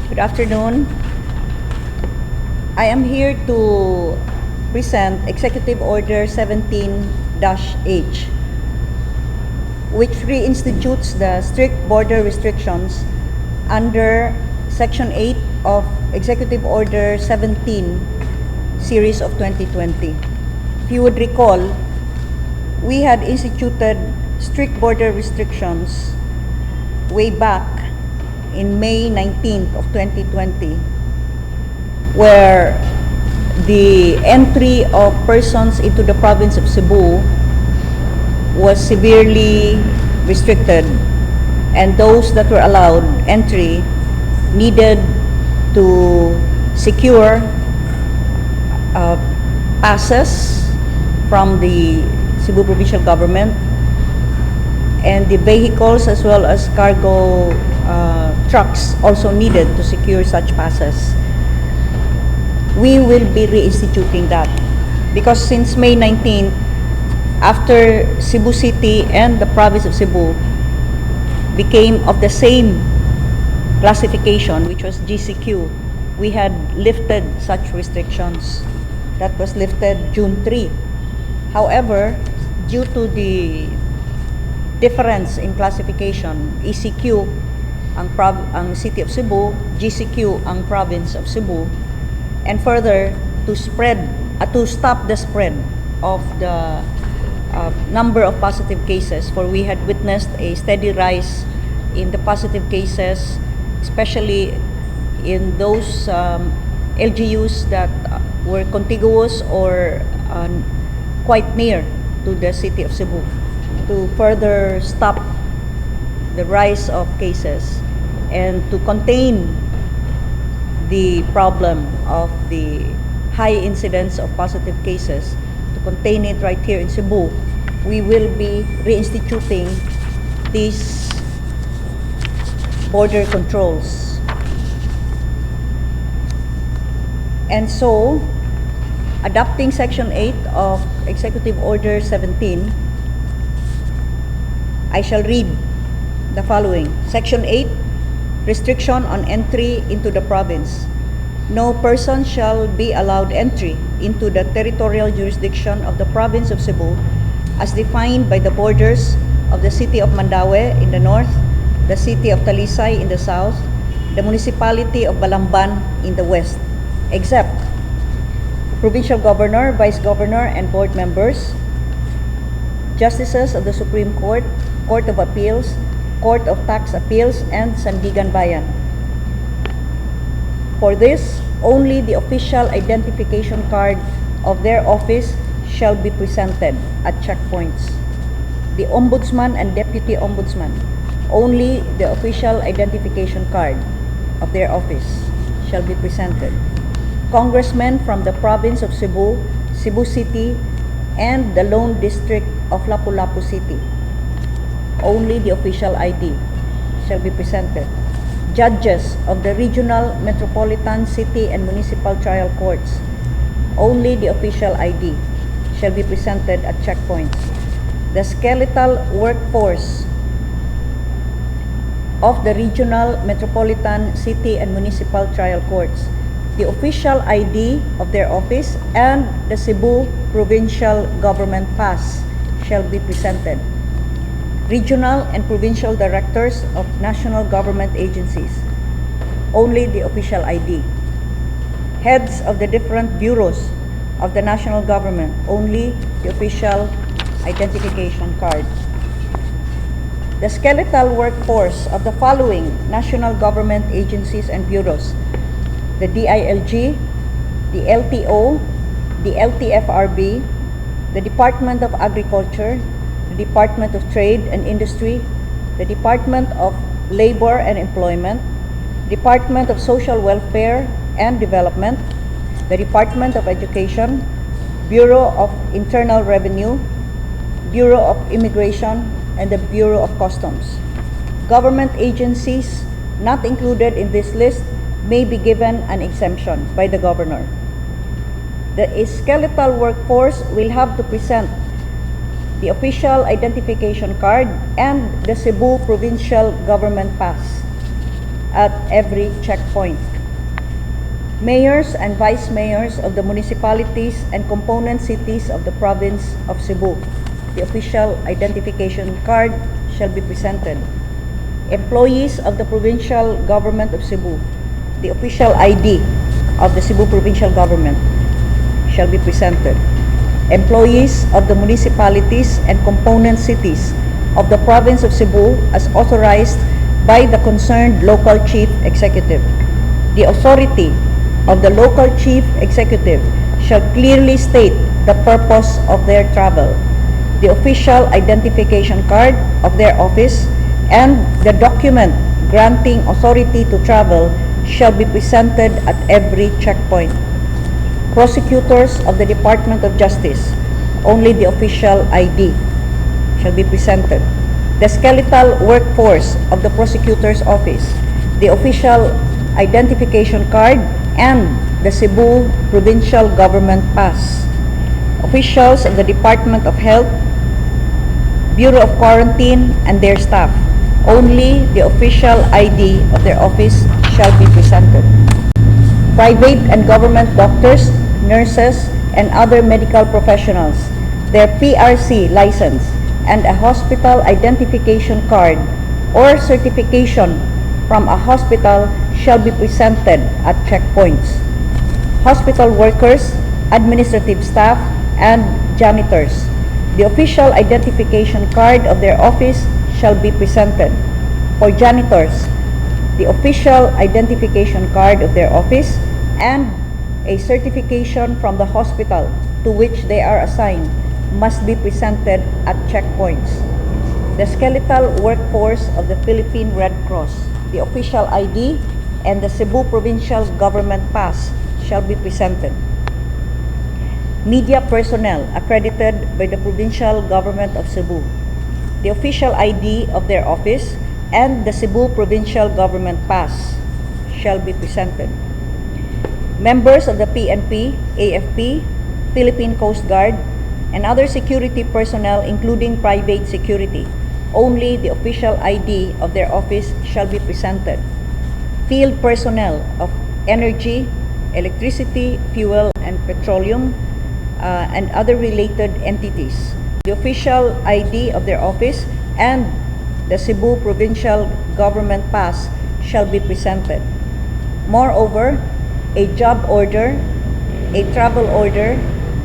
Good afternoon. I am here to present Executive Order 17-H, which reinstitutes the strict border restrictions under Section 8 of Executive Order 17, Series of 2020. If you would recall, we had instituted strict border restrictions way back in May 19th of 2020, where the entry of persons into the province of Cebu was severely restricted, and those that were allowed entry needed to secure passes from the Cebu provincial government, and the vehicles as well as cargo trucks also needed to secure such passes. We will be reinstituting that because since May 19th, after Cebu City and the province of Cebu became of the same classification, which was GCQ, we had lifted such restrictions. That was lifted June 3. However, due to the difference in classification, ECQ ang City of Cebu, GCQ ang province of Cebu, and further to stop the spread of the number of positive cases, for we had witnessed a steady rise in the positive cases, especially in those LGUs that were contiguous or quite near to the City of Cebu, to further stop the rise of cases and to contain the problem of the high incidence of positive cases, to contain it right here in Cebu. We will be reinstituting these border controls. And so, adopting Section 8 of Executive Order 17, I shall read the following. Section 8, restriction on entry into the province. No person shall be allowed entry into the territorial jurisdiction of the province of Cebu as defined by the borders of the city of Mandaue in the north, the city of Talisay in the south, the municipality of Balamban in the west, except provincial governor, vice governor, and board members, justices of the Supreme Court, Court of Appeals, Court of Tax Appeals, and Sandigan Bayan. For this, only the official identification card of their office shall be presented at checkpoints. The Ombudsman and Deputy Ombudsman, only the official identification card of their office shall be presented. Congressmen from the province of Cebu, Cebu City, and the Lone District of Lapu-Lapu City, only the official ID shall be presented. Judges of the regional, metropolitan, city, and municipal trial courts, only the official ID shall be presented at checkpoints. The skeletal workforce of the regional, metropolitan, city, and municipal trial courts, the official ID of their office, and the Cebu provincial government pass shall be presented. Regional and provincial directors of national government agencies, only the official ID. Heads of the different bureaus of the national government, only the official identification card. The skeletal workforce of the following national government agencies and bureaus: the DILG, the LTO, the LTFRB, the Department of Agriculture, the Department of Trade and Industry, the Department of Labor and Employment, Department of Social Welfare and Development, the Department of Education, Bureau of Internal Revenue, Bureau of Immigration, and the Bureau of Customs. Government agencies not included in this list may be given an exemption by the governor. The skeletal workforce will have to present the official identification card and the Cebu provincial government pass at every checkpoint. Mayors and vice mayors of the municipalities and component cities of the province of Cebu. The official identification card shall be presented. Employees of the provincial government of Cebu. The official ID of the Cebu provincial government shall be presented. Employees of the municipalities and component cities of the province of Cebu as authorized by the concerned local chief executive. The authority of the local chief executive shall clearly state the purpose of their travel, the official identification card of their office, and the document granting authority to travel shall be presented at every checkpoint. Prosecutors of the Department of Justice, only the official ID shall be presented. The skeletal workforce of the prosecutor's office, the official identification card, and the Cebu provincial government pass. Officials of the Department of Health, Bureau of Quarantine, and their staff, only the official ID of their office shall be presented. Private and government doctors, nurses, and other medical professionals, their PRC license, and a hospital identification card or certification from a hospital shall be presented at checkpoints. Hospital workers, administrative staff, and janitors, the official identification card of their office shall be presented. For janitors, the official identification card of their office and a certification from the hospital to which they are assigned must be presented at checkpoints. The skeletal workforce of the Philippine Red Cross, the official ID, and the Cebu provincial government pass shall be presented. Media personnel accredited by the provincial government of Cebu, the official ID of their office, and the Cebu provincial government pass shall be presented. Members of the PNP, AFP, Philippine Coast Guard, and other security personnel including private security, only the official ID of their office shall be presented. Field personnel of energy, electricity, fuel, and petroleum, and other related entities, the official ID of their office and the Cebu provincial government pass shall be presented. Moreover, a job order, a travel order,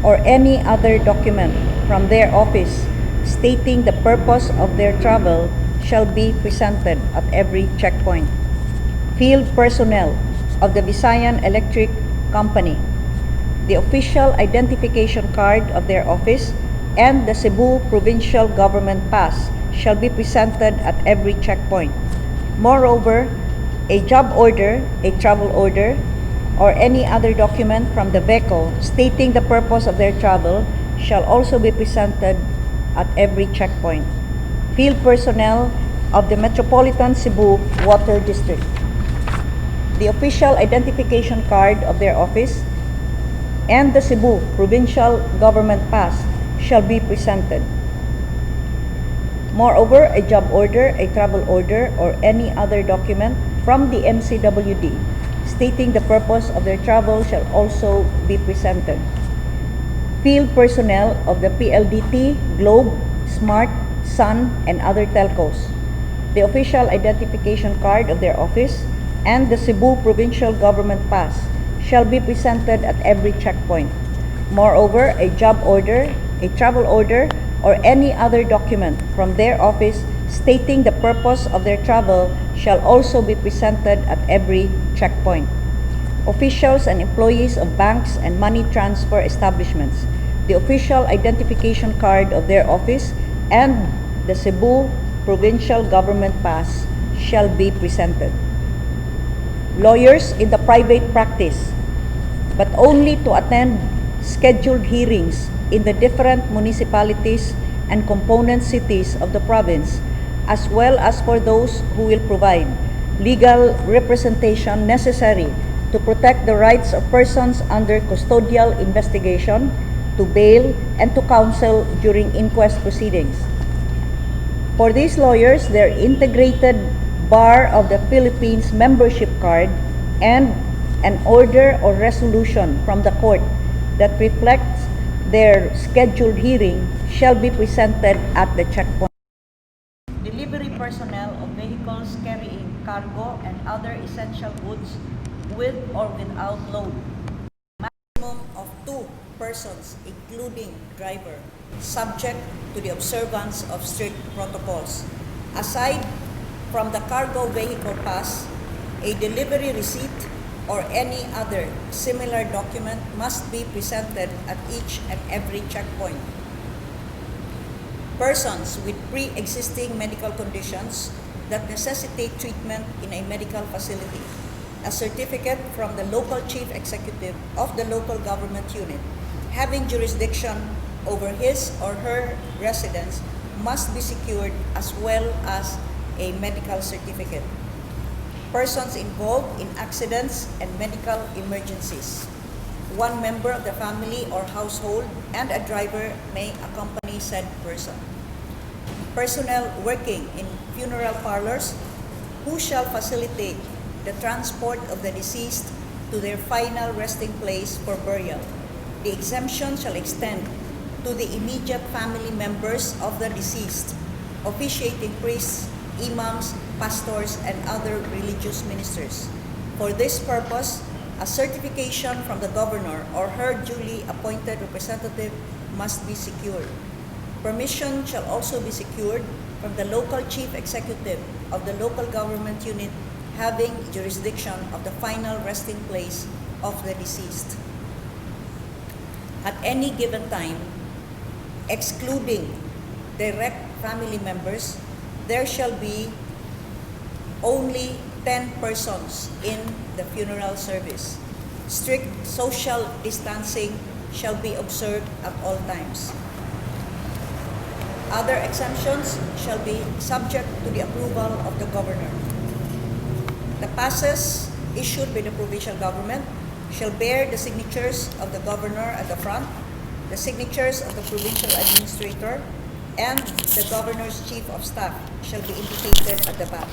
or any other document from their office stating the purpose of their travel shall be presented at every checkpoint. Field personnel of the Visayan Electric Company, the official identification card of their office, and the Cebu provincial government pass shall be presented at every checkpoint. Moreover, a job order, a travel order, or any other document from the VECO stating the purpose of their travel shall also be presented at every checkpoint. Field personnel of the Metropolitan Cebu Water District, the official identification card of their office, and the Cebu provincial government pass shall be presented. Moreover, a job order, a travel order, or any other document from the MCWD stating the purpose of their travel shall also be presented. Field personnel of the PLDT, Globe, Smart, Sun, and other telcos, the official identification card of their office, and the Cebu provincial government pass shall be presented at every checkpoint. Moreover, a job order, a travel order, or any other document from their office stating the purpose of their travel shall also be presented at every checkpoint. Officials and employees of banks and money transfer establishments, the official identification card of their office, and the Cebu provincial government pass shall be presented. Lawyers in the private practice, but only to attend scheduled hearings in the different municipalities and component cities of the province, as well as for those who will provide legal representation necessary to protect the rights of persons under custodial investigation, to bail, and to counsel during inquest proceedings. For these lawyers, their integrated bar of the Philippines membership card, and an order or resolution from the court that reflects their scheduled hearing shall be presented at the checkpoint. Delivery personnel of vehicles carrying cargo and other essential goods with or without load. Maximum of 2 persons, including driver, subject to the observance of strict protocols. Aside from the cargo vehicle pass, a delivery receipt or any other similar document must be presented at each and every checkpoint. Persons with pre-existing medical conditions that necessitate treatment in a medical facility, a certificate from the local chief executive of the local government unit having jurisdiction over his or her residence must be secured, as well as a medical certificate. Persons involved in accidents and medical emergencies. 1 member of the family or household and a driver may accompany said person. Personnel working in funeral parlors who shall facilitate the transport of the deceased to their final resting place for burial. The exemption shall extend to the immediate family members of the deceased, officiating priests, imams, pastors, and other religious ministers. For this purpose, a certification from the governor or her duly appointed representative must be secured. Permission shall also be secured from the local chief executive of the local government unit having jurisdiction of the final resting place of the deceased. At any given time, excluding direct family members, there shall be only 10 persons in the funeral service. Strict social distancing shall be observed at all times. Other exemptions shall be subject to the approval of the governor. The passes issued by the provincial government shall bear the signatures of the governor at the front, the signatures of the provincial administrator, and the governor's chief of staff shall be indicated at the back.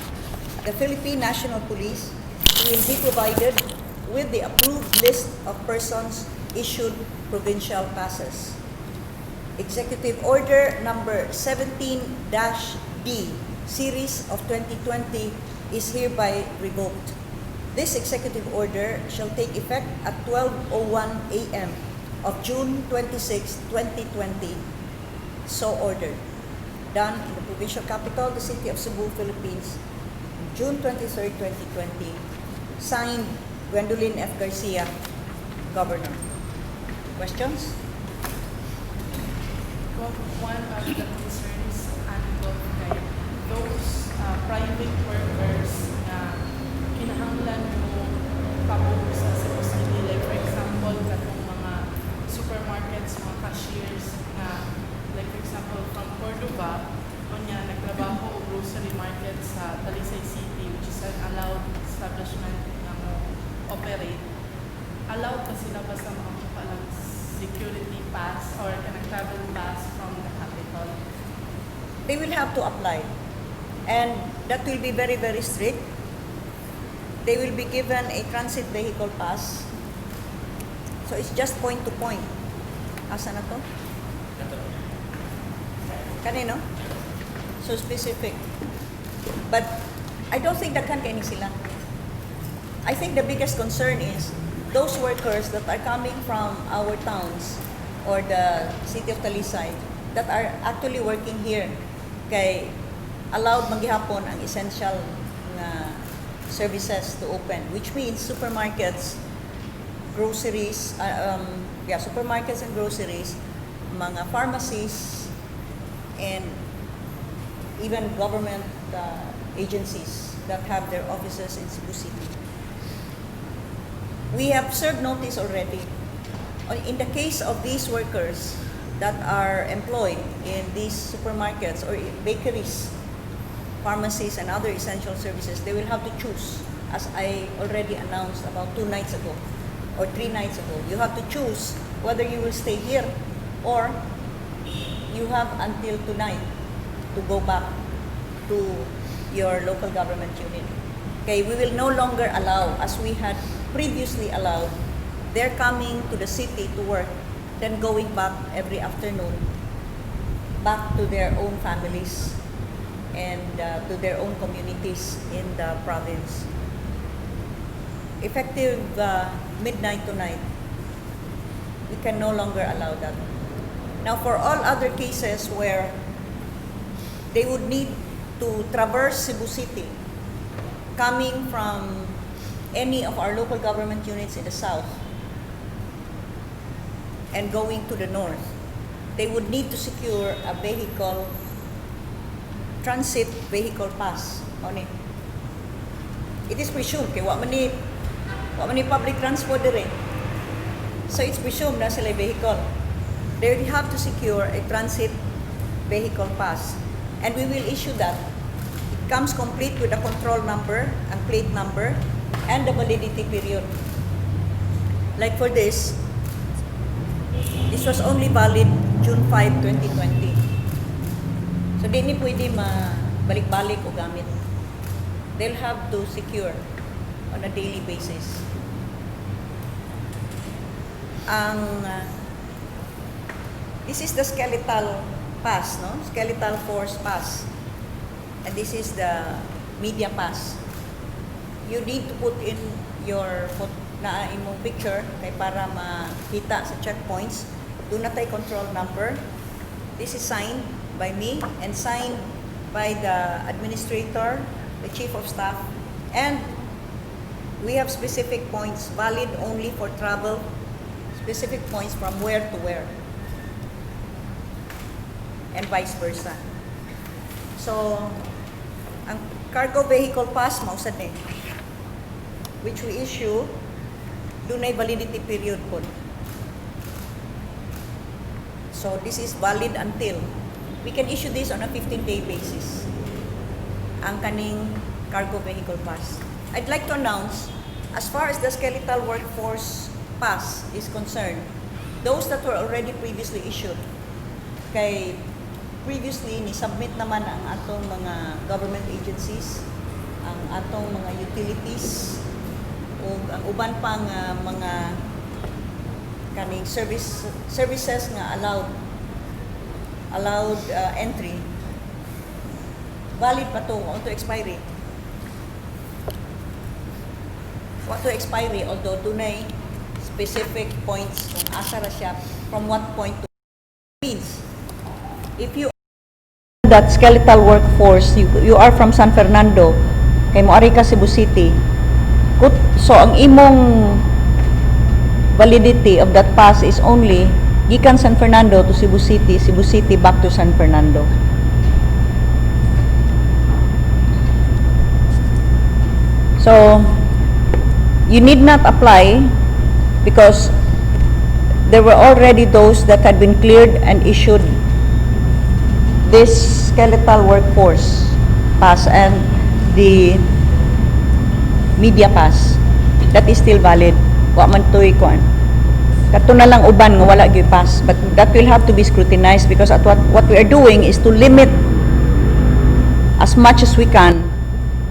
The Philippine National Police will be provided with the approved list of persons issued provincial passes. Executive Order number 17-D, series of 2020 is hereby revoked. This executive order shall take effect at 12:01 a.m. of June 26, 2020. So ordered. Done in the provincial capital, the city of Cebu, Philippines, June 23, 2020. Signed, Gwendolyn F. Garcia, Governor. Questions? One of the concerns kay those private workers na kinahanglan mo pabog sa Cebu City, like for example katong mga supermarkets, mga cashiers na like for example from Cordoba kunya nagtrabaho o grocery market sa Talisay City, which is an allowed establishment na mo operate. Allowed pa sila basta makakuha lang security pass or travel pass from the capital? They will have to apply, and that will be very, very strict. They will be given a transit vehicle pass. So it's just point to point. Asa na to? Kanino? So specific. But I don't think daghan kay ni sila. I think the biggest concern is those workers that are coming from our towns or the city of Talisay that are actually working here kay allowed maghihapon ang essential na services to open, which means supermarkets, groceries, supermarkets and groceries, mga pharmacies, and even government agencies that have their offices in Cebu City. We have served notice already. In the case of these workers that are employed in these supermarkets or bakeries, pharmacies, and other essential services, they will have to choose, as I already announced about 2 nights ago or 3 nights ago. You have to choose whether you will stay here or you have until tonight to go back to your local government unit. Okay, we will no longer allow, as we had previously allowed, they're coming to the city to work, then going back every afternoon, back to their own families and to their own communities in the province. Effective midnight tonight, we can no longer allow that. Now, for all other cases where they would need to traverse Cebu City, coming from any of our local government units in the south and going to the north, they would need to secure a vehicle, transit vehicle pass. It is presumed, kaya wa man ni public transport dire. So it's presumed na sila vehicle. They would have to secure a transit vehicle pass. And we will issue that. It comes complete with a control number and plate number and the validity period. Like for this was only valid June 5, 2020. So di ni pwede balik-balik o gamit. They'll have to secure on a daily basis. This is the skeletal pass, no? Skeletal force pass. And this is the media pass. You need to put in your imong picture kay para makita sa checkpoints. Do na tay control number. This is signed by me and signed by the administrator, the chief of staff, and we have specific points valid only for travel, specific points from where to where, and vice versa. So, ang cargo vehicle pass, mausad eh, which we issue, dunay validity period po. So, this is valid until, we can issue this on a 15-day basis, ang kaning cargo vehicle pass. I'd like to announce, as far as the skeletal workforce pass is concerned, those that were already previously issued, kay previously ni-submit naman ang atong mga government agencies, ang atong mga utilities, o ang uban pang mga kaning services nga allowed entry, valid pa to to expiry. What to expiry, although dunay specific points kung asa ra siya, from what point to means. If you that skeletal workforce, you are from San Fernando, kay moari ka Cebu City, so ang imong validity of that pass is only gikan San Fernando to Cebu City back to San Fernando. So you need not apply because there were already those that had been cleared and issued this skeletal workforce pass and the media pass that is still valid. Wa man to'y kuan. Kato na lang uban nga wala gyud pass, but that will have to be scrutinized because at what we are doing is to limit as much as we can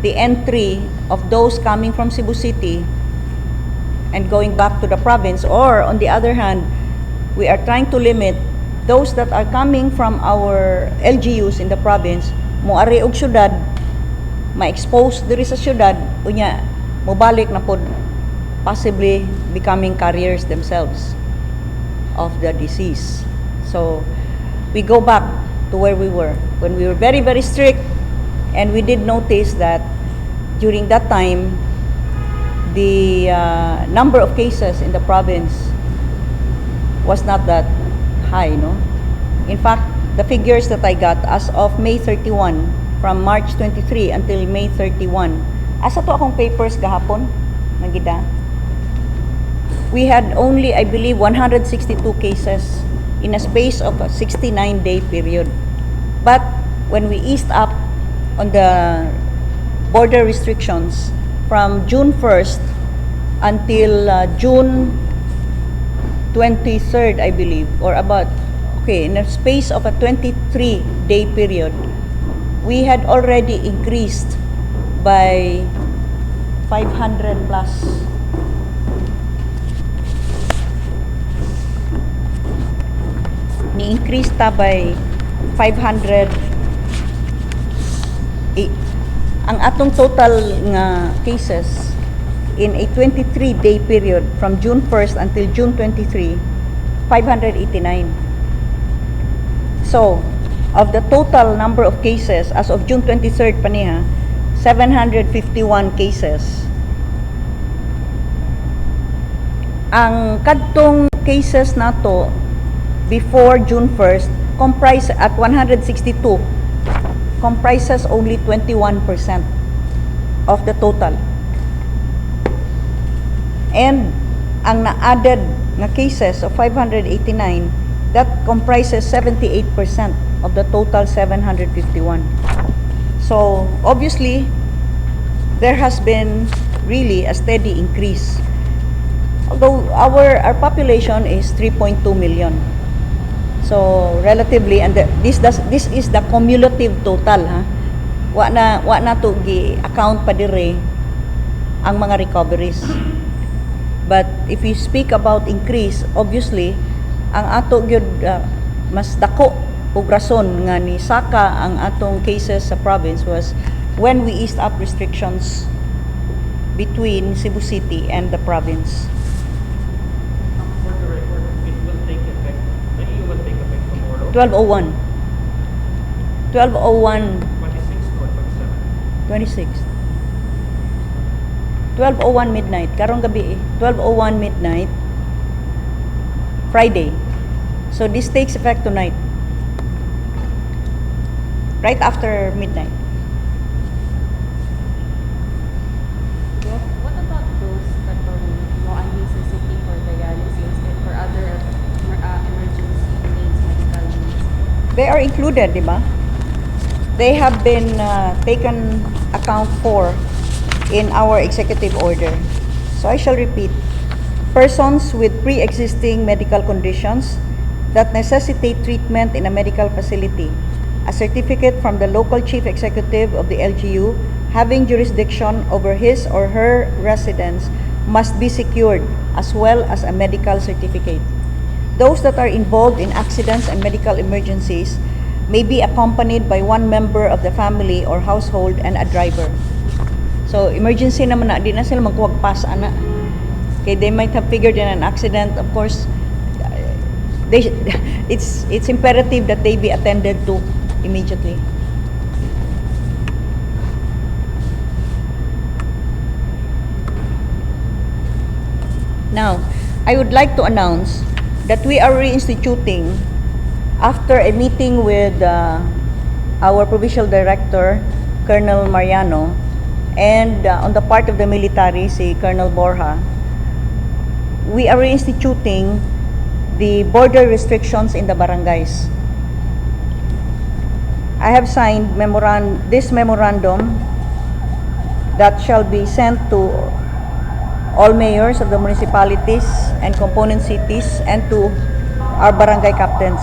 the entry of those coming from Cebu City and going back to the province, or on the other hand, we are trying to limit those that are coming from our LGUs in the province, moari og syudad, ma-expose diri sa syudad, unya mobalik na pod, possibly becoming carriers themselves of the disease. So we go back to where we were when we were very, very strict, and we did notice that during that time the number of cases in the province was not that high, no? In fact, the figures that I got as of May 31, from March 23 until May 31, asa to akong papers gahapon nagida, we had only, I believe, 162 cases in a space of a 69-day period. But when we eased up on the border restrictions from June 1st until June 23rd, I believe, or about, okay, in a space of a 23-day period, we had already increased by 500 plus. Ni-increase ta by 500. Ang atong total nga cases in a 23-day period from June 1st until June 23, 589. So, of the total number of cases as of June 23rd pa niya, 751 cases. Ang kadtong cases nato before June 1st comprise at 162 comprises only 21% of the total. And ang na-added na cases of 589, that comprises 78% of the total 751. So, obviously, there has been really a steady increase. Although our population is 3.2 million. So, relatively, and this is the cumulative total, ha. Wa na to gi-account pa dire ang mga recoveries. But if you speak about increase, obviously, ang ato gyud mas dako ug rason nga ni saka ang atong cases sa province was when we eased up restrictions between Cebu City and the province. For the record, it will take effect. The EU will take effect tomorrow. 12:01. 12:01. 26 or 27. 26. 12:01 midnight. Karong gabi eh. 12:01 midnight. Friday. So this takes effect tonight. Right after midnight. What about those katong mo necessity for dialysis and for other emergency needs, medical needs? They are included, di ba? They have been taken account for in our executive order. So I shall repeat. Persons with pre-existing medical conditions that necessitate treatment in a medical facility, a certificate from the local chief executive of the LGU having jurisdiction over his or her residence must be secured, as well as a medical certificate. Those that are involved in accidents and medical emergencies may be accompanied by one member of the family or household and a driver. So, emergency naman na, di na sila magkuwagpas, ana. Okay, they might have figured in an accident, of course, it's imperative that they be attended to immediately. Now, I would like to announce that we are reinstituting, after a meeting with our Provincial Director, Colonel Mariano, and on the part of the military, si Colonel Borja, we are reinstituting the border restrictions in the barangays. I have signed this memorandum that shall be sent to all mayors of the municipalities and component cities and to our barangay captains.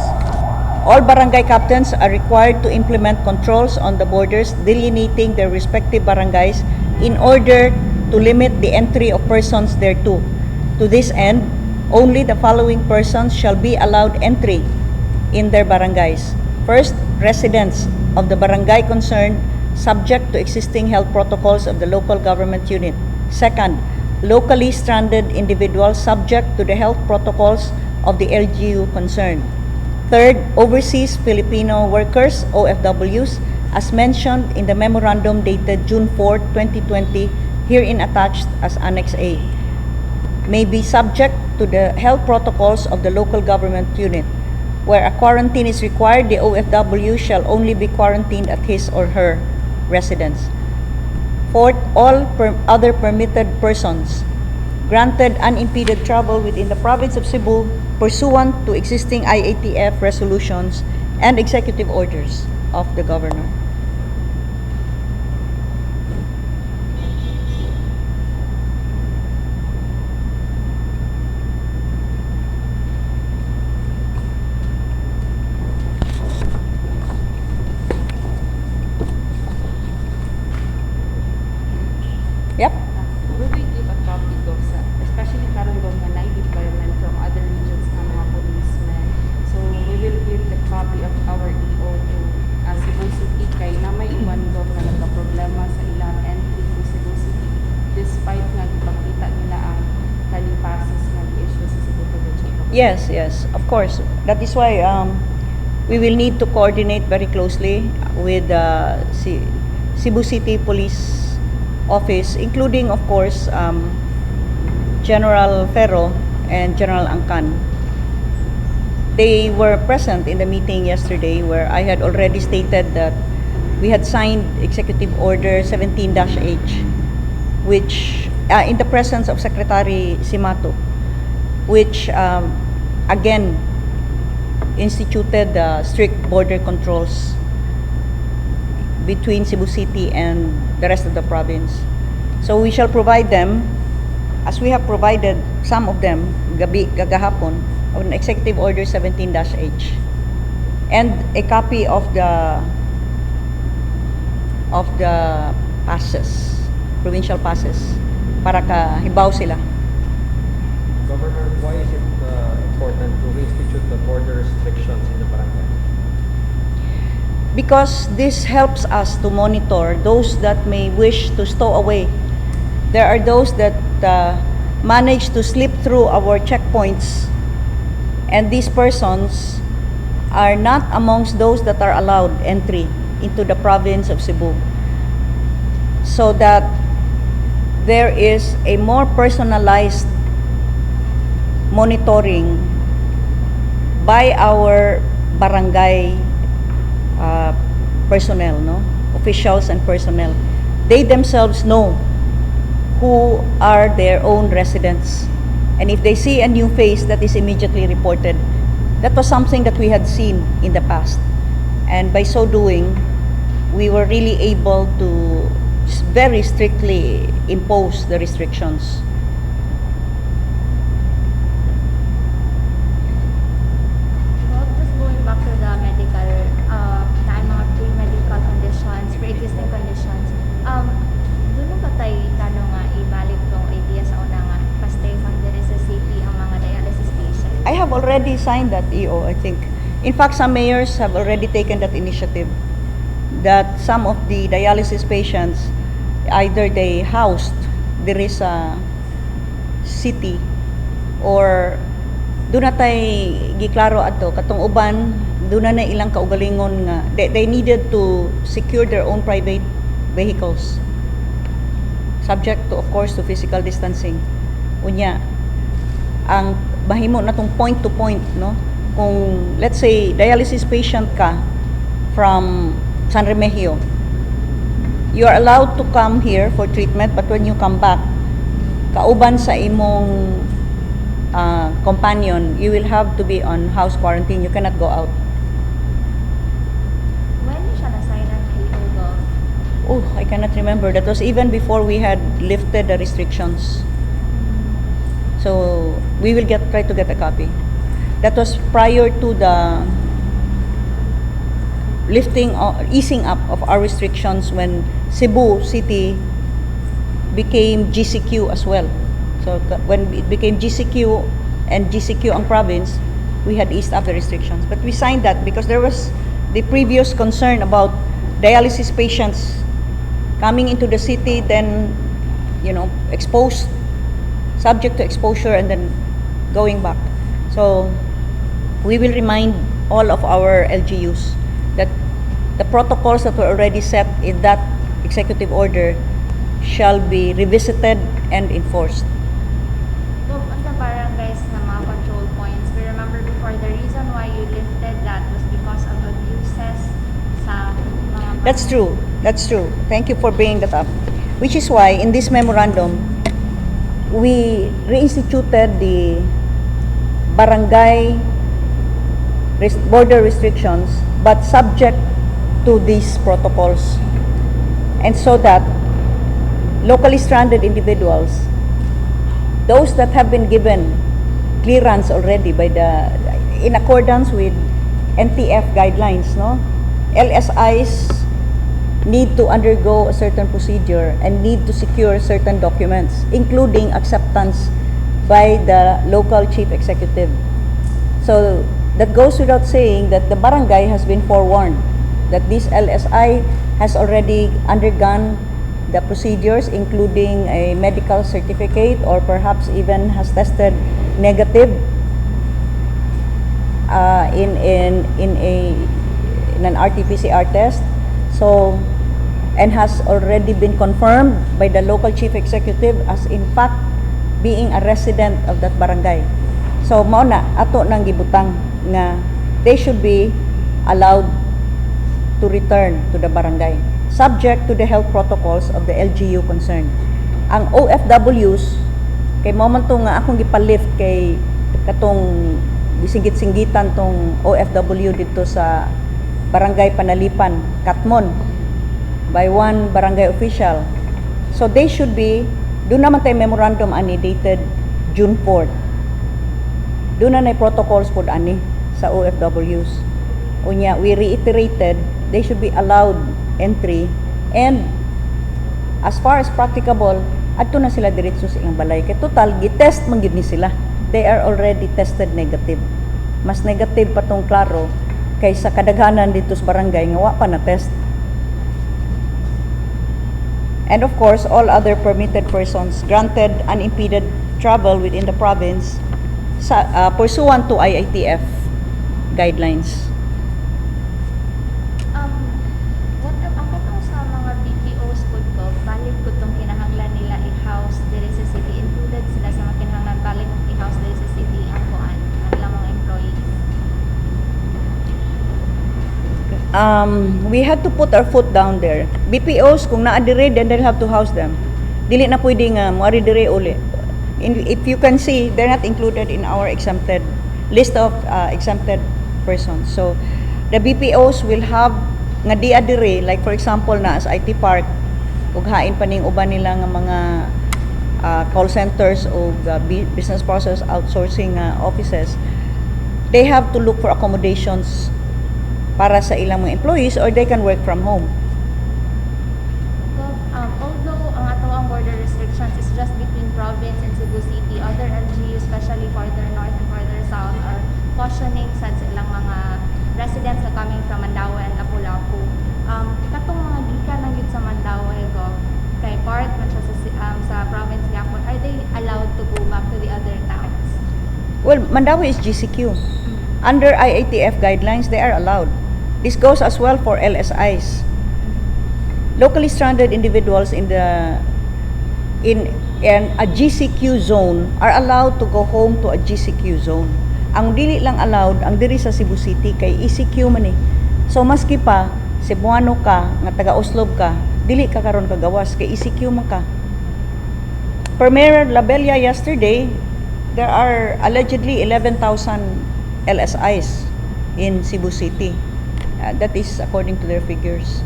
All barangay captains are required to implement controls on the borders delineating their respective barangays in order to limit the entry of persons thereto. To this end, only the following persons shall be allowed entry in their barangays. First, residents of the barangay concerned subject to existing health protocols of the local government unit. Second, locally stranded individuals subject to the health protocols of the LGU concerned. Third, overseas Filipino workers, OFWs, as mentioned in the memorandum dated June 4, 2020, herein attached as Annex A, may be subject to the health protocols of the local government unit. Where a quarantine is required, the OFW shall only be quarantined at his or her residence. Fourth, all other permitted persons granted unimpeded travel within the province of Cebu pursuant to existing IETF resolutions and executive orders of the governor. Yes, yes, of course. That is why we will need to coordinate very closely with Cebu City Police Office, including, of course, General Ferro and General Angkan. They were present in the meeting yesterday where I had already stated that we had signed Executive Order 17-H, which, in the presence of Secretary Simato, which again instituted strict border controls between Cebu City and the rest of the province. So we shall provide them, as we have provided some of them gagahapon, on Executive Order 17-H, and a copy of the passes, provincial passes, para kahibaw sila. Governor, why is it important to reinstitute the border restrictions in the barangay? Because this helps us to monitor those that may wish to stow away. There are those that manage to slip through our checkpoints, and these persons are not amongst those that are allowed entry into the province of Cebu. So that there is a more personalized monitoring by our barangay personnel, no? Officials and personnel. They themselves know who are their own residents. And if they see a new face, that is immediately reported. That was something that we had seen in the past. And by so doing, we were really able to very strictly impose the restrictions. Well, just going back to the medical, na mga pre-medical conditions, pre-existing conditions, doon ba tayo tanong nga ibalik tong idea sa una nga, pa-stay from there sa city ang mga dialysis patients? I have already signed that EO, I think. In fact, some mayors have already taken that initiative, that some of the dialysis patients, either they housed there is a city or doon na tay giklaro ato katong uban doon na ilang kaugalingon nga they needed to secure their own private vehicles, subject to, of course, to physical distancing. Unya ang mahimo na tong point to point, no? Kung let's say dialysis patient ka from San Remigio, you are allowed to come here for treatment, but when you come back, kauban sa imong companion, you will have to be on house quarantine. You cannot go out. When siya na-sign ang KO? Oh, I cannot remember. That was even before we had lifted the restrictions. So we will try to get a copy. That was prior to the easing up of our restrictions when Cebu City became GCQ as well. So when it became GCQ and GCQ ang province, we had eased up the restrictions. But we signed that because there was the previous concern about dialysis patients coming into the city, then, exposed, subject to exposure, and then going back. So we will remind all of our LGUs that the protocols that were already set in that executive order shall be revisited and enforced. So, on the barangays na mga control points, we remember before the reason why you lifted that was because of abuses sa mga That's true. That's true. Thank you for bringing that up. Which is why in this memorandum, we reinstituted the barangay border restrictions, but subject to these protocols. And so that locally stranded individuals, those that have been given clearance already in accordance with IETF Guidelines, no? LSIs need to undergo a certain procedure and need to secure certain documents, including acceptance by the local chief executive. So that goes without saying that the barangay has been forewarned that this LSI has already undergone the procedures, including a medical certificate, or perhaps even has tested negative in an RT-PCR test. So, and has already been confirmed by the local chief executive as in fact being a resident of that barangay. So, mao na ato nang gibutang nga they should be allowed to return to the barangay subject to the health protocols of the LGU concerned. Ang OFWs kay moment to nga akong gipalift kay katong gisinggit-singgitan tong OFW dito sa Barangay Panalipan, Katmon, by one barangay official. So they should be, doon naman tayo memorandum ani dated June 4th. Doon na protocols po ani sa OFWs. Unya, we reiterated they should be allowed entry and as far as practicable, adto na sila diretso sa ilang balay. Kay total, gitest man gyud ni sila. They are already tested negative. Mas negative pa tong klaro kaysa kadaghanan dito sa barangay nga wa pa na test. And of course, all other permitted persons granted unimpeded travel within the province pursuant to IETF Guidelines. What ang katong sa mga BPOs po ko, balik ko itong kinahanglan nila i-house diri sa city, included sila sa mga kinahanglan balik i-house diri sa city ang kuan, ang ilang mga employees. We had to put our foot down there. BPOs, kung naa-dire, then they'll have to house them. Dili na pwede nga, muari dire uli. If you can see, they're not included in our exempted list of exempted persons. So, the BPOs will have nga di-adire, like for example na as IT Park, ug hain pa ning uban nila nga mga call centers o business process outsourcing offices, they have to look for accommodations para sa ilang mga employees or they can work from home. Although ang ato ang border restrictions is just between province and Cebu City, other LGUs, especially further north and further south, are cautioning sa ilang mga residents na coming from Mandaue and Lapu-Lapu. Katong mga gikan ng yun sa Mandaue go kay part man siya sa province gapon, are they allowed to go back to the other towns? Well, Mandaue is GCQ. Under IETF guidelines, they are allowed. This goes as well for LSIs. Locally stranded individuals in a GCQ zone are allowed to go home to a GCQ zone. Ang dili lang allowed ang diri sa Cebu City kay ECQ man eh. So maski pa Cebuano ka nga taga Oslob ka, dili ka karon kagawas kay ECQ man ka. Per Mayor Labella yesterday, there are allegedly 11,000 LSIs in Cebu City. That is according to their figures.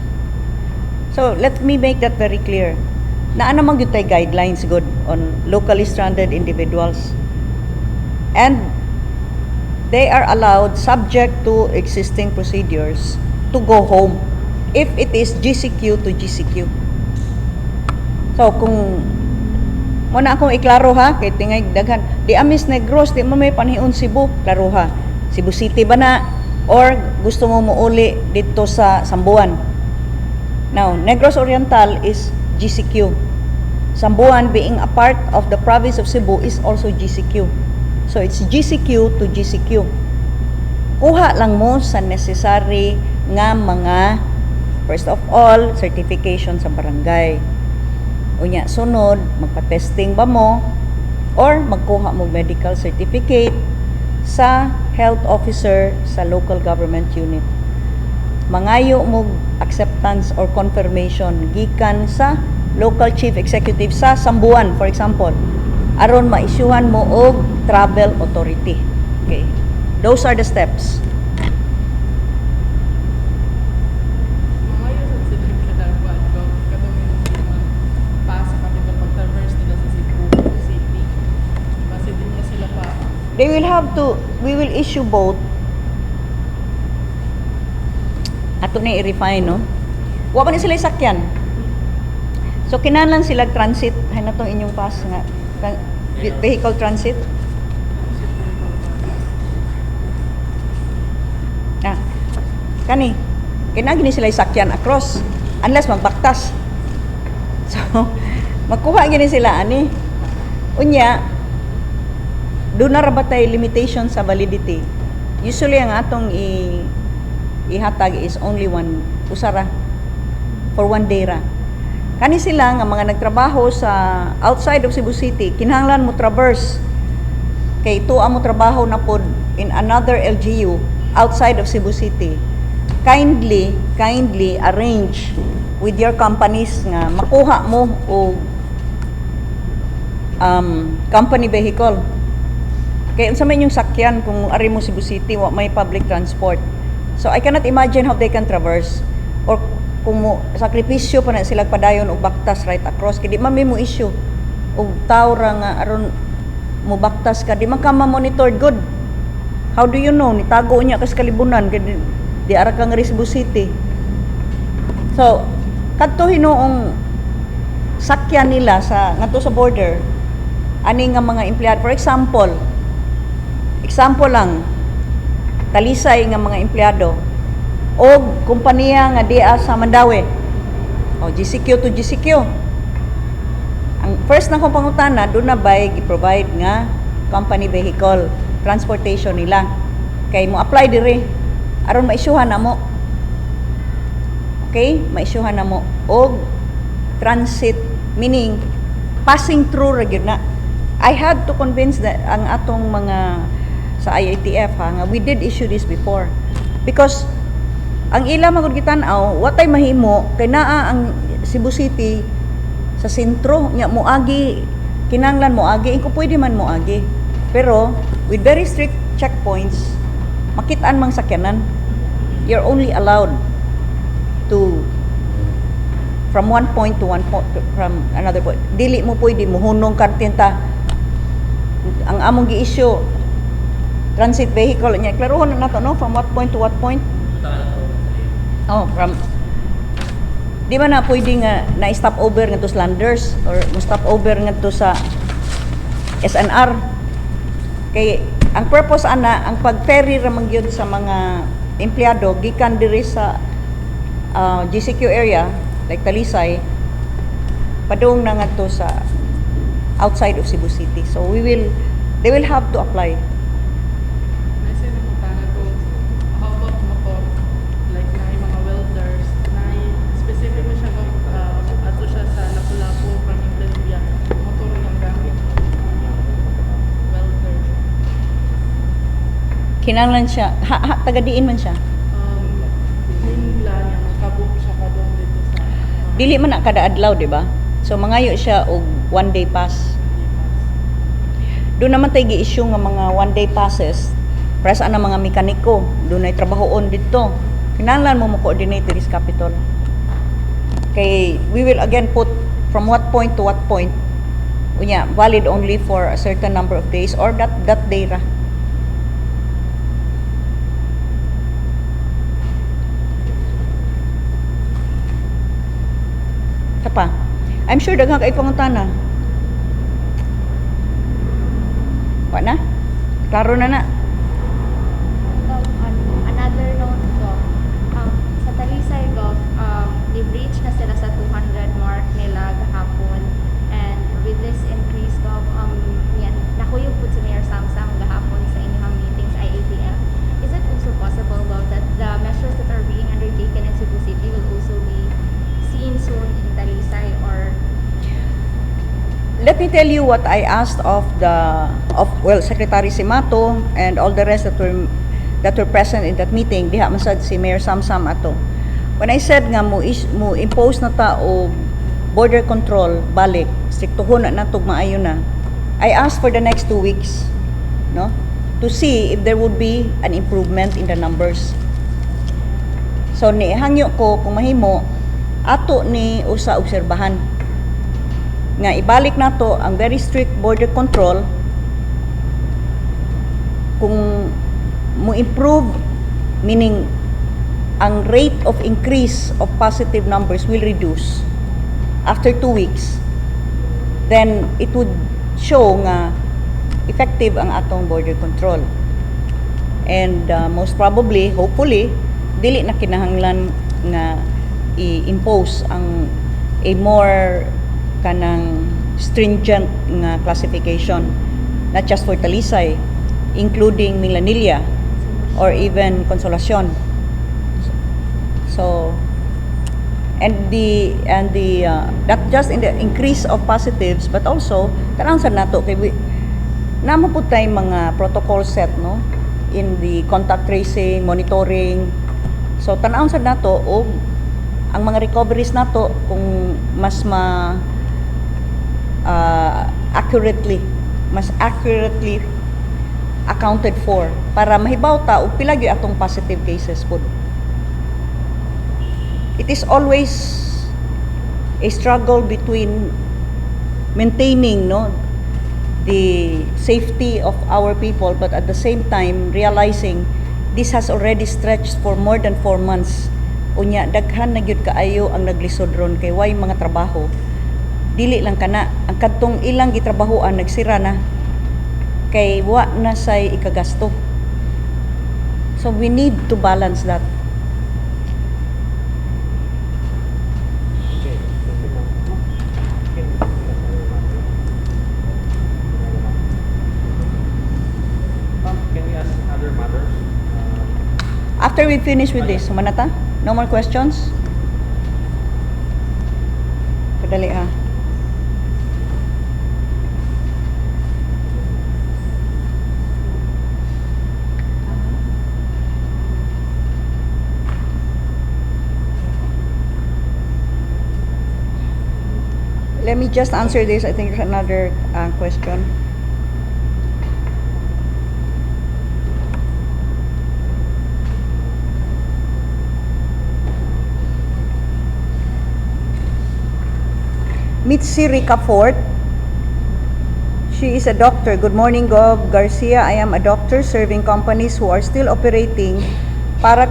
So let me make that very clear. Naa namang gyud tay guidelines good on locally stranded individuals. And they are allowed subject to existing procedures to go home if it is GCQ to GCQ. So kung mo na akong iklaro ha, kay tingay daghan, di amis Negros, di mo may panhiun Cebu, klaro ha. Cebu City ba na or gusto mo muuli dito sa Sambuan? Now, Negros Oriental is GCQ. Sambuan being a part of the province of Cebu is also GCQ. So it's GCQ to GCQ. Kuha lang mo sa necessary nga mga, first of all, certification sa barangay. Unya, sunod, magpa-testing ba mo or magkuha mo medical certificate sa health officer sa local government unit. Mangayo mo acceptance or confirmation gikan sa local chief executive sa Sambuan, for example, aron ma-issuehan mo og travel authority. Okay. Those are the steps. Mga yun sila kinagawa ko. Katong yung pass kapag pag-traverse nila sa Cebu City. Kasi din niya sila pa. They will have to, we will issue both. Ato na i-refine, no? Wa pa ni sila sakyan. So, kinahanglan sila transit. Hay na to inyong pass nga. Vehicle transit. Kani, kinahanglan gini sila sakyan across. Unless magbaktas. So, magkuha gini sila, ani. Unya, doon na rabatay limitation sa validity. Usually ang atong ihatag is only one usara for 1 day ra. Kani sila nga mga nagtrabaho sa outside of Cebu City, kinahanglan mo traverse kay tuwa mo trabaho na pod in another LGU outside of Cebu City. Kindly arrange with your companies nga makuha mo og company vehicle. Kaya unsa man yung sakyan kung ari mo Cebu City wa may public transport. So I cannot imagine how they can traverse, or kung mo sakripisyo pa na sila padayon og baktas right across kay di man may mo issue og tao ra nga aron mo baktas ka di man ka ma-monitored good. How do you know nitago niya kas kalibunan kay di ara ka nga Cebu City. So kadto hinuong sakyan nila sa ngadto sa border ani nga mga empleyado, for example lang talisay nga mga empleyado o kumpanya nga diya sa Mandawi o GCQ to GCQ. Ang first na kong pangutana, doon na ba i-provide nga company vehicle transportation nila kay mo apply dire aron maisyuhan na mo, okay, maisyuhan na mo og transit, meaning passing through ra gyud na. I had to convince that ang atong mga sa IETF nga we did issue this before because ang ila magud gitan-aw watay mahimo kay naa ang Cebu City sa sentro nya moagi kinanglan moagi iko pwede man moagi pero with very strict checkpoints makit-an mang sakyanan. You're only allowed to from one point to one point from another point. Dili mo pwede mohunong kartinta ang among gi-issue transit vehicle nya klarohon na nato no from what point to what point. From di man na pwede nga na-stop over nga to sa Landers or mo-stop over nga to sa SNR. Kay ang purpose ana ang pag-ferry ra man gyud sa mga empleyado gikan diri sa GCQ area like Talisay padung na nga to sa outside of Cebu City. So they will have to apply. Kasi namutana ko, how about motor? Like na yung mga welders, na specific mo siya kung ato siya sa Lapu-Lapu from Indonesia, motor yung gamit. Welders. Kinahanglan siya taga-diin man siya. Ningla niya, magkabook siya pa doon dito sa Dili man na kada adlaw, di ba? So mangayo siya og 1 day pass. Doon naman tayo gi-issue nga mga 1 day passes para sa mga mekaniko. Doon ay trabahoon dito. Kinahanglan mo mo-coordinate this capital. Kay we will again put from what point to what point. Unya, valid only for a certain number of days or that day ra. Tapa. I'm sure daghang kay pangutana. Wa na? Klaro na na. Another note ko, sa Talisay Gov, i-breach na sila sa 200 mark nila gahapon. And with this increase Gov, yan, nakuyog po si Mayor Samsam gahapon sa inyong meetings IETF. Is it also possible Gov that the measures that are being undertaken in Cebu City will also be seen soon in Talisay? Or Let me tell you what I asked of Secretary Simato and all the rest that were present in that meeting. Diha man sad si Mayor Samsam ato. When I said nga mo impose na ta og border control balik, striktohon na tug maayo na. I asked for the next 2 weeks, no? To see if there would be an improvement in the numbers. So ni hangyo ko kung mahimo ato ni usa obserbahan nga ibalik nato ang very strict border control kung mo improve, meaning ang rate of increase of positive numbers will reduce after 2 weeks, then it would show nga effective ang atong border control. And most probably, hopefully, dili na kinahanglan nga i-impose ang a more kanang stringent nga classification, not just for Talisay, including Milanilla, or even Consolacion. So, not just in the increase of positives, but also tanang sa nato kay namo pud tay mga protocol set, no, in the contact tracing, monitoring. So tan-aon sa nato og ang mga recoveries nato kung mas accurately accounted for para mahibaw ta og pila gyud atong positive cases pud. It is always a struggle between maintaining, no, the safety of our people, but at the same time realizing this has already stretched for more than 4 months. Unya daghan na gyud kaayo ang naglisod ron kay way mga trabaho. Dili lang kana ang kadtong ilang gitrabahoan nagsira na kay wa na say ikagasto. So we need to balance that. Okay, thank you, ma'am. Can we discuss other matters? Ma'am, can we ask other matters? After we finish with this, manata? No more questions? Kadali ha. Let me just answer this. I think there's another question. Mitzi Ricafort. She is a doctor. Good morning, Gov. Garcia. I am a doctor serving companies who are still operating para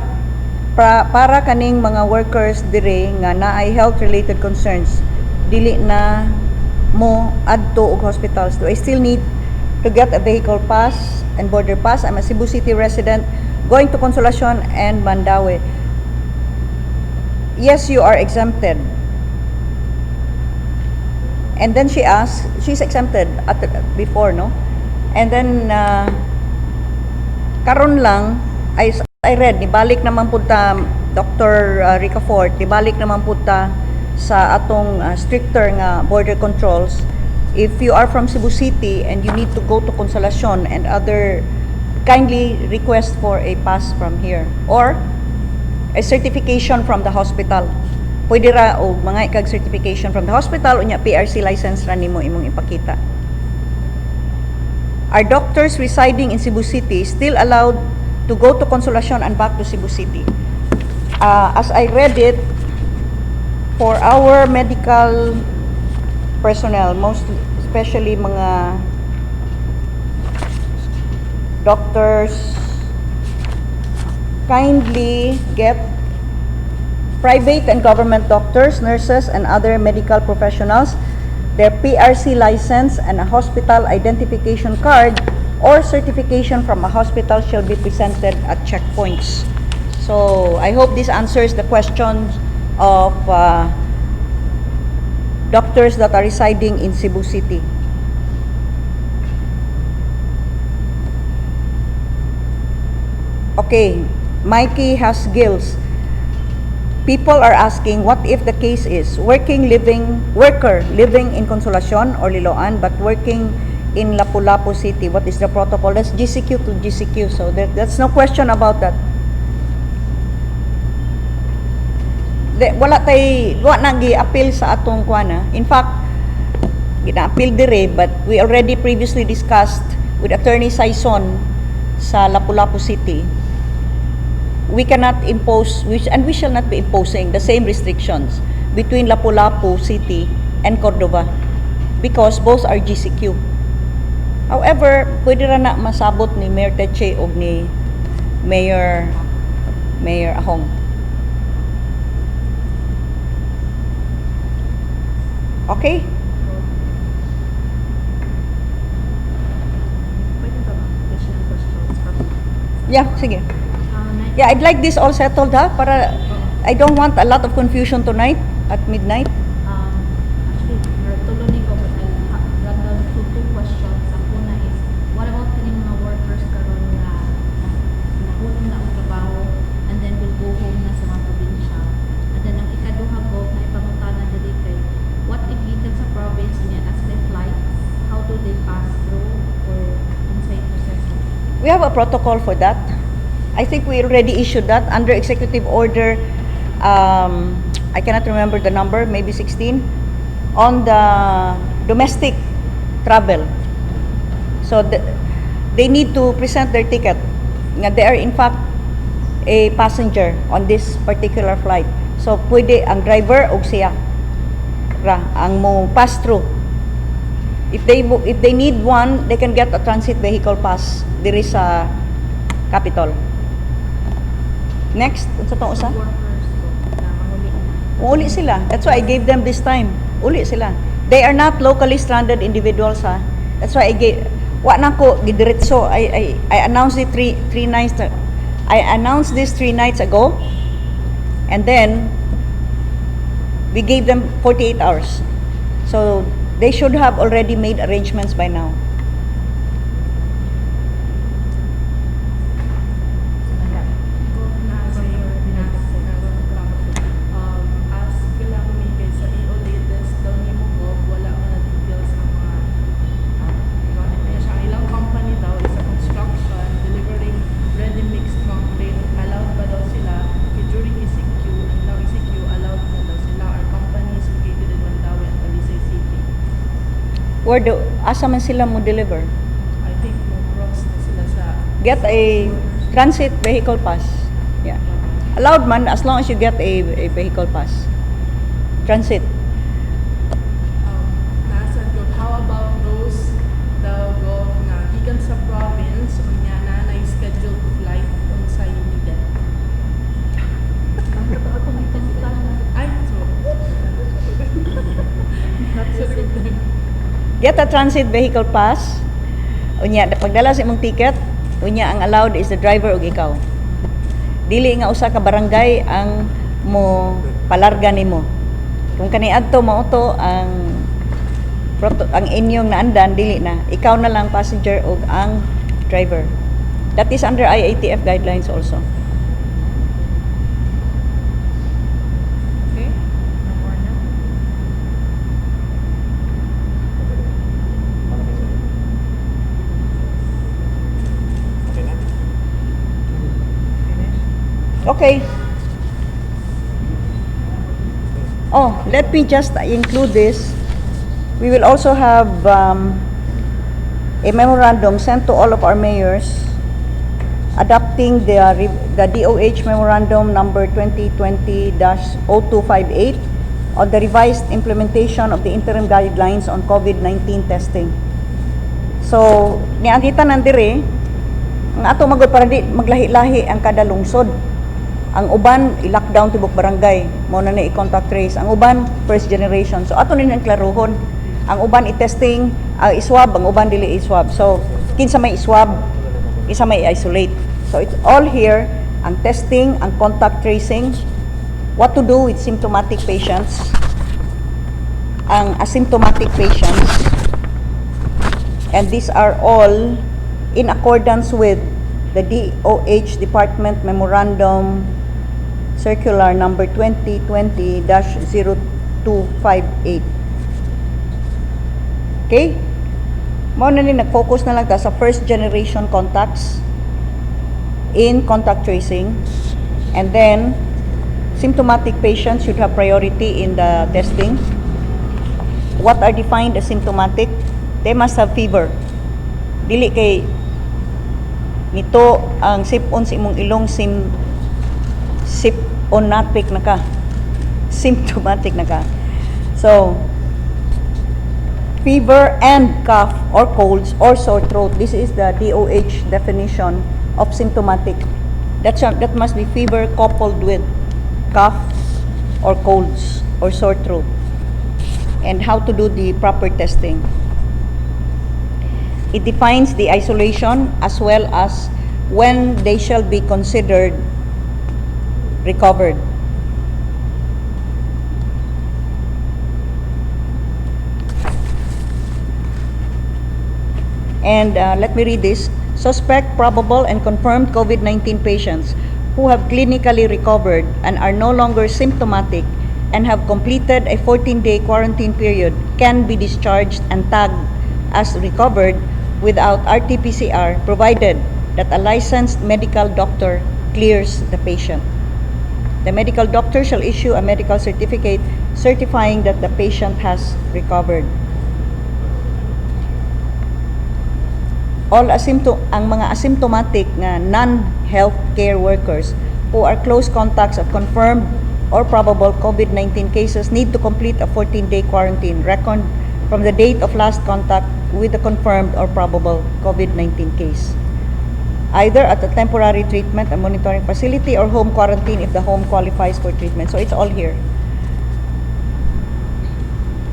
kaning mga workers dire nga naay health-related concerns. Dili na mo adto og hospitals. Do I still need to get a vehicle pass and border pass? I'm a Cebu City resident going to Consolacion and Mandaue. Yes, you are exempted. And then she asked, she's exempted before, no? And then, karon lang, I read, nibalik naman punta, Dr. Ricafort, nibalik naman punta sa atong stricter nga border controls. If you are from Cebu City and you need to go to Consolacion and other, kindly request for a pass from here or a certification from the hospital. Pwede ra o mga ikag certification from the hospital unya PRC license ra nimo imong ipakita. Are doctors residing in Cebu City still allowed to go to Consolacion and back to Cebu City? As I read it, for our medical personnel, most especially mga doctors, kindly get private and government doctors, nurses, and other medical professionals their PRC license and a hospital identification card or certification from a hospital shall be presented at checkpoints. So I hope this answers the questions of doctors that are residing in Cebu City. Okay, Mikey has gills. People are asking, what if the case is worker living in Consolacion or Liloan but working in Lapu-Lapu City? What is the protocol? That's GCQ to GCQ, so that's no question about that. Wala nag-i-appeal sa atong kuana. In fact, gina-appeal dire, but we already previously discussed with Attorney Saison sa Lapu-Lapu City. We cannot impose, and we shall not be imposing the same restrictions between Lapu-Lapu City and Cordova because both are GCQ. However, pwede ra na masabot ni Mayor Teche o ni Mayor Ahong. Okay? Pwede ba additional questions from Yeah, sige. Yeah, I'd like this all settled ha, para I don't want a lot of confusion tonight at midnight. Actually, tulo ni ko but ganda two questions. Ang una is, what about kaning mga workers karon na We have a protocol for that. I think we already issued that under executive order, I cannot remember the number, maybe 16, on the domestic travel. So they need to present their ticket. Nga they are in fact a passenger on this particular flight. So pwede ang driver o siya ra ang mo pass through. If they need one, they can get a transit vehicle pass diri sa Capitol. Next, unsa tong usa? Workers po na mahuli na. Uli sila. That's why I gave them this time. Uli sila. They are not locally stranded individuals, ha. That's why I gave, wa na ko gidiretso. I announced it three nights. I announced this 3 nights ago, and then we gave them 48 hours. So they should have already made arrangements by now. As kailangan may kay sa EO latest daw ni mo ko, wala mo na details ang mga kaya siya ang ilang company daw is a construction, delivering ready-mixed concrete. Allowed ba daw sila during ECQ, and daw ECQ allowed na daw sila. Our company is located in Mandawi and Talisay City. Asa man sila mo deliver? I think mo cross na sila sa Get a transit vehicle pass. Yeah. Allowed man as long as you get a vehicle pass. Transit. nasa go. How about those daw go nga gikan sa province unya na scheduled flight unsa yung needed? Ay, so. Get a transit vehicle pass. Unya, pagdala sa imong ticket, unya ang allowed is the driver ug ikaw. Dili nga usa ka barangay ang mo palarga nimo. Kung kaniadto mao to ang inyong naandan, dili na. Ikaw na lang passenger ug ang driver. That is under IETF guidelines also. Okay? No more na. Okay na? Okay. Oh, let me just include this. We will also have a memorandum sent to all of our mayors adopting the DOH memorandum number 2020-0258 on the revised implementation of the interim guidelines on COVID-19 testing. So, niagita nandire, ang ato magod para di maglahi-lahi ang kada lungsod. Ang uban i-lockdown tibok barangay, mo na i-contact trace. Ang uban first generation. So ato nin ang klaruhon. Ang uban i-testing, i-swab, ang uban dili i-swab. So kinsa may i-swab, isa may i-isolate. So it's all here, ang testing, ang contact tracing, what to do with symptomatic patients, ang asymptomatic patients, and these are all in accordance with the DOH Department Memorandum Circular number 2020-0258. Okay? Mao na ni nag-focus na lang ta sa first generation contacts in contact tracing, and then symptomatic patients should have priority in the testing. What are defined as symptomatic? They must have fever. Dili kay nito ang sip-on sa imong ilong sip-onatic na ka. Symptomatic na ka. So, fever and cough or colds or sore throat. This is the DOH definition of symptomatic. That must be fever coupled with cough or colds or sore throat. And how to do the proper testing. It defines the isolation as well as when they shall be considered recovered. And let me read this. Suspect, probable, and confirmed COVID-19 patients who have clinically recovered and are no longer symptomatic and have completed a 14-day quarantine period can be discharged and tagged as recovered without RT-PCR, provided that a licensed medical doctor clears the patient. The medical doctor shall issue a medical certificate certifying that the patient has recovered. Ang mga asymptomatic na non-healthcare workers who are close contacts of confirmed or probable COVID-19 cases need to complete a 14-day quarantine record from the date of last contact with the confirmed or probable COVID-19 case, either at a temporary treatment and monitoring facility or home quarantine if the home qualifies for treatment. So it's all here.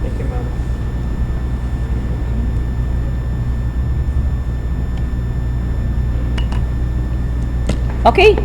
Thank you, ma'am. Okay,